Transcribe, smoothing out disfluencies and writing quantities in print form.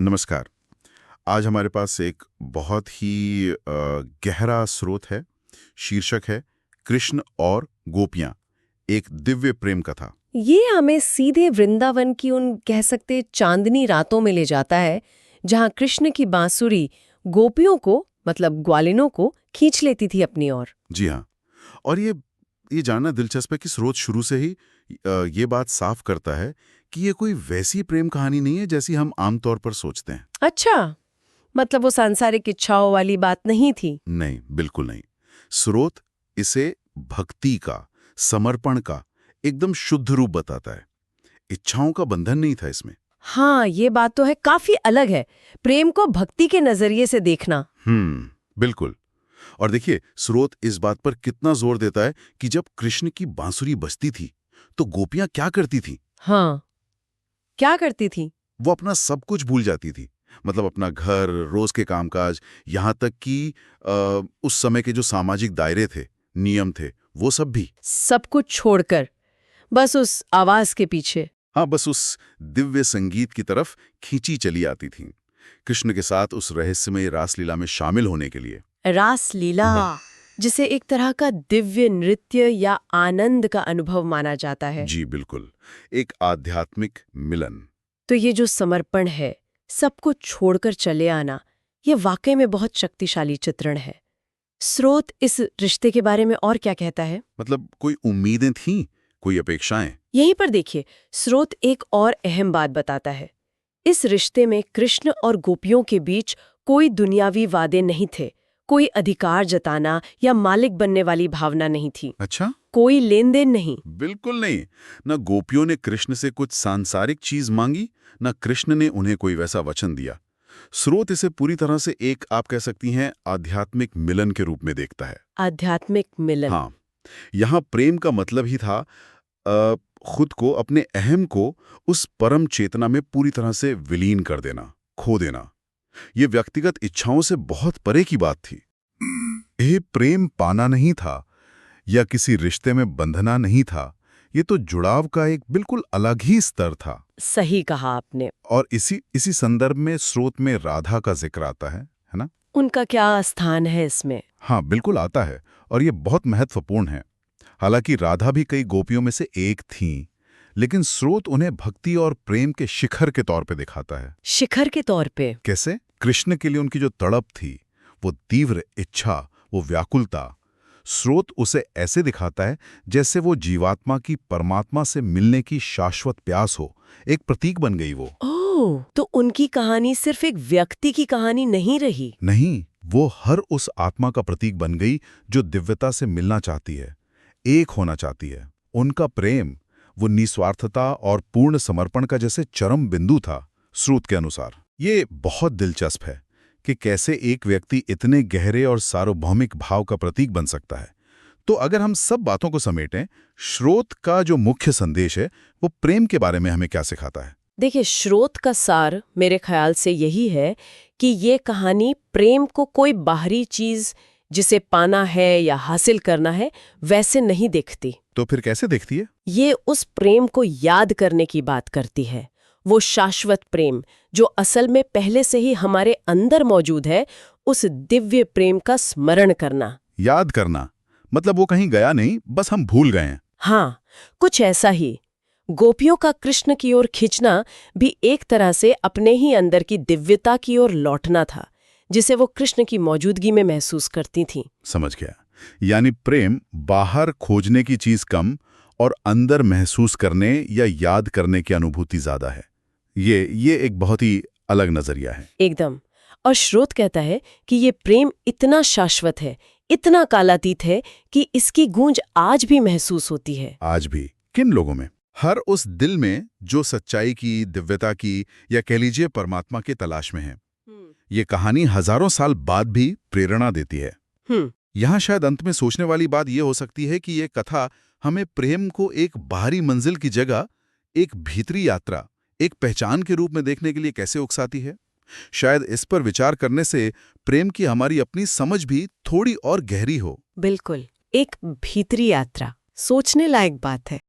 नमस्कार। आज हमारे पास एक बहुत ही गहरा स्रोत है। शीर्षक है कृष्ण और गोपियां, एक दिव्य प्रेम कथा। ये हमें सीधे वृंदावन की उन कह सकते चांदनी रातों में ले जाता है जहां कृष्ण की बांसुरी गोपियों को मतलब ग्वालिनों को खींच लेती थी अपनी ओर। जी हाँ। और ये जानना दिलचस्प है कि स्रोत शुरू से ही ये बात साफ करता है कि ये कोई वैसी प्रेम कहानी नहीं है जैसी हम आमतौर पर सोचते हैं। अच्छा, मतलब वो सांसारिक इच्छाओं वाली बात नहीं थी। नहीं, बिल्कुल नहीं। स्रोत इसे भक्ति का, समर्पण का एकदम शुद्ध रूप बताता है। इच्छाओं का बंधन नहीं था इसमें। हाँ, ये बात तो है, काफी अलग है प्रेम को भक्ति के नजरिए से देखना। बिल्कुल। और देखिए, स्रोत इस बात पर कितना जोर देता है कि जब कृष्ण की बांसुरी बजती थी तो गोपियां क्या करती थी। हाँ, क्या करती थी? वो अपना सब कुछ भूल जाती थी। मतलब अपना घर, रोज के कामकाज, यहाँ तक कि उस समय के जो सामाजिक दायरे थे, नियम थे, वो सब भी। सब कुछ छोड़कर बस उस आवाज के पीछे। हाँ, बस उस दिव्य संगीत की तरफ खींची चली आती थी, कृष्ण के साथ उस रहस्यमय रासलीला में शामिल होने के लिए। रास लीला, जिसे एक तरह का दिव्य नृत्य या आनंद का अनुभव माना जाता है। जी बिल्कुल, एक आध्यात्मिक मिलन। तो ये जो समर्पण है, सब कुछ छोड़कर चले आना, ये वाकई में बहुत शक्तिशाली चित्रण है। स्रोत इस रिश्ते के बारे में और क्या कहता है? मतलब कोई उम्मीदें थीं, कोई अपेक्षाएं। यहीं पर देखिए, स्रोत एक और अहम बात बताता है। इस रिश्ते में कृष्ण और गोपियों के बीच कोई दुनियावी वादे नहीं थे, कोई अधिकार जताना या मालिक बनने वाली भावना नहीं थी। अच्छा, कोई लेन देन नहीं। बिल्कुल नहीं। न गोपियों ने कृष्ण से कुछ सांसारिक चीज मांगी, न कृष्ण ने उन्हें कोई वैसा वचन दिया। स्रोत इसे पूरी तरह से एक, आप कह सकती हैं, आध्यात्मिक मिलन के रूप में देखता है। आध्यात्मिक मिलन। हाँ, यहाँ प्रेम का मतलब ही था खुद को, अपने अहम को उस परम चेतना में पूरी तरह से विलीन कर देना, खो देना। ये व्यक्तिगत इच्छाओं से बहुत परे की बात थी। ये प्रेम पाना नहीं था या किसी रिश्ते में बंधना नहीं था। ये तो जुड़ाव का एक बिल्कुल अलग ही स्तर था। सही कहा आपने। और इसी संदर्भ में स्रोत में राधा का जिक्र आता है ना? उनका क्या स्थान है इसमें? हाँ, बिल्कुल आता है, और ये बहुत महत्वपूर्ण है। हालांकि राधा भी कई गोपियों में से एक थीं, लेकिन स्रोत उन्हें भक्ति और प्रेम के शिखर के तौर पे दिखाता है। शिखर के तौर पे? कैसे? कृष्ण के लिए उनकी जो तड़प थी, वो तीव्र इच्छा, वो व्याकुलता, स्रोत उसे ऐसे दिखाता है जैसे वो जीवात्मा की परमात्मा से मिलने की शाश्वत प्यास हो। एक प्रतीक बन गई वो। ओह, तो उनकी कहानी सिर्फ एक व्यक्ति की कहानी नहीं रही। नहीं, वो हर उस आत्मा का प्रतीक बन गई जो दिव्यता से मिलना चाहती है, एक होना चाहती है। उनका प्रेम, वो निस्वार्थता और पूर्ण समर्पण का जैसे चरम बिंदु था, स्रोत के अनुसार। ये बहुत दिलचस्प है कि कैसे एक व्यक्ति इतने गहरे और सार्वभौमिक भाव का प्रतीक बन सकता है। तो अगर हम सब बातों को समेटें, स्रोत का जो मुख्य संदेश है, वो प्रेम के बारे में हमें क्या सिखाता है? देखिए, स्रोत का सार मेरे ख्याल से यही है कि ये कहानी प्रेम को कोई बाहरी चीज जिसे पाना है या हासिल करना है वैसे नहीं देखती। तो फिर कैसे देखती है? ये उस प्रेम को याद करने की बात करती है। वो शाश्वत प्रेम जो असल में पहले से ही हमारे अंदर मौजूद है, उस दिव्य प्रेम का स्मरण करना। याद करना मतलब वो कहीं गया नहीं, बस हम भूल गए हैं। हाँ, कुछ ऐसा ही। गोपियों का कृष्ण की ओर खींचना भी एक तरह से अपने ही अंदर की दिव्यता की ओर लौटना था, जिसे वो कृष्ण की मौजूदगी में महसूस करती थीं। समझ गया। यानी प्रेम बाहर खोजने की चीज कम और अंदर महसूस करने या याद करने की अनुभूति ज्यादा है। ये एक बहुत ही अलग नजरिया है। एकदम। और स्रोत कहता है कि ये प्रेम इतना शाश्वत है, इतना कालातीत है कि इसकी गूंज आज भी महसूस होती है। आज भी किन लोगों में? हर उस दिल में जो सच्चाई की, दिव्यता की, या कह लीजिए परमात्मा की तलाश में है। ये कहानी हजारों साल बाद भी प्रेरणा देती है। यहाँ शायद अंत में सोचने वाली बात यह हो सकती है कि ये कथा हमें प्रेम को एक बाहरी मंजिल की जगह एक भीतरी यात्रा, एक पहचान के रूप में देखने के लिए कैसे उकसाती है। शायद इस पर विचार करने से प्रेम की हमारी अपनी समझ भी थोड़ी और गहरी हो। बिल्कुल, एक भीतरी यात्रा, सोचने लायक बात है।